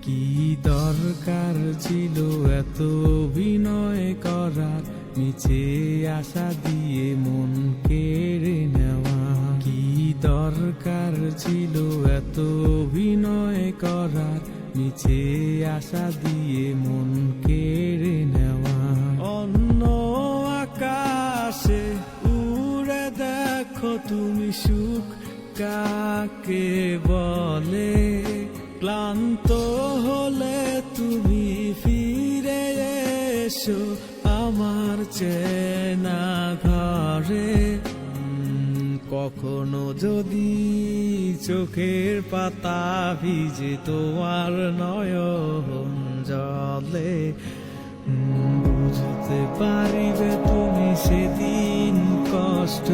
কি দরকার ছিল এত অভিনয় করার, মিছে আশা দিয়ে মন কেড়ে নেওয়া। কি দরকার ছিল এত অভিনয় করার, মিছে আশা দিয়ে মন কেড়ে নেওয়া। অন্য আকাশে উড়ে দেখো তুমি সুখ কাকে বলে। ক্লান্ত হলে তুমি ফিরে এসো আমার চেনা ঘরে। কখনো যদি চোখের পাতা ভিজে তোমার নয়ন জলে, বুঝতে পারিবে তুমি সেদিন কষ্ট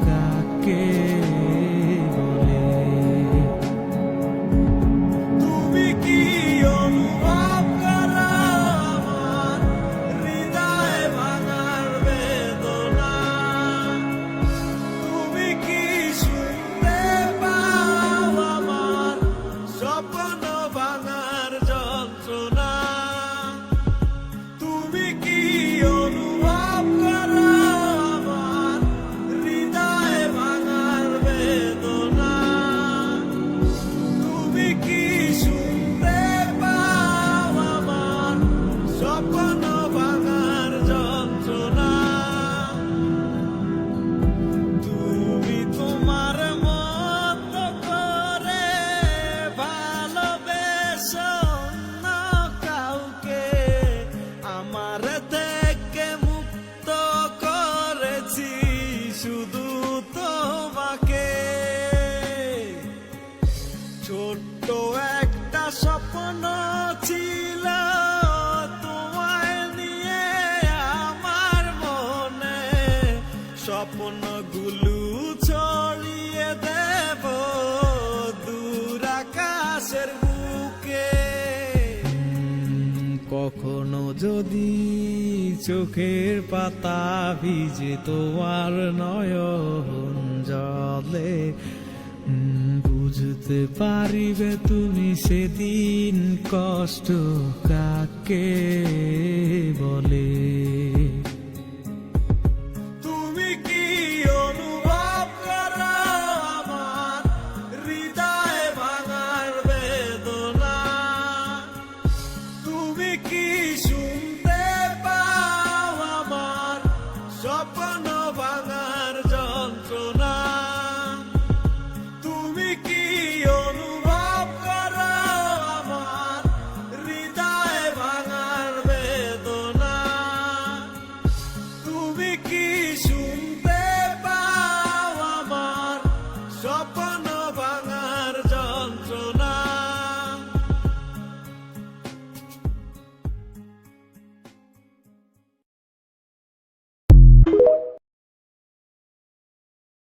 কাকে বলে। তুমি কি অনুভব করো আমার হৃদয় ভাঙার বেদনা? তুমি কি শুনতে পাও আমার স্বপ্ন ভাঙার যন্ত্রণা? তুমি কি অনুভব করো আমার হৃদয় ভাঙার বেদনা? তুমি কি শুনতে পাও আমার স্বপ্ন ভাঙার যন্ত্রণা? তুমি তোমার মতো করে ভালোবেসো না কাউকে, আমার থেকে মুক্ত করেছি শুধু তোমাকে। ছোট্ট একটা স্বপ্ন ছিল তোমায় নিয়ে আমার মনে, স্বপ্নগুলো ছড়িয়ে দেব দূর আকাশের বুকে। কখনো যদি চোখের পাতা ভিজে তোমার নয়ন জলে, বুঝতে পারিবে তুমি সেদিন কষ্ট কাকে বলে। তুমি কি অনুভব করো আমার হৃদয় ভাঙার বেদনা? তুমি কি শুনতে পাও আমার স্বপ্ন ভাঙার যন্ত্রণা? তুমি কি অনুভব করো আমার হৃদয় ভাঙার বেদনা? তুমি কি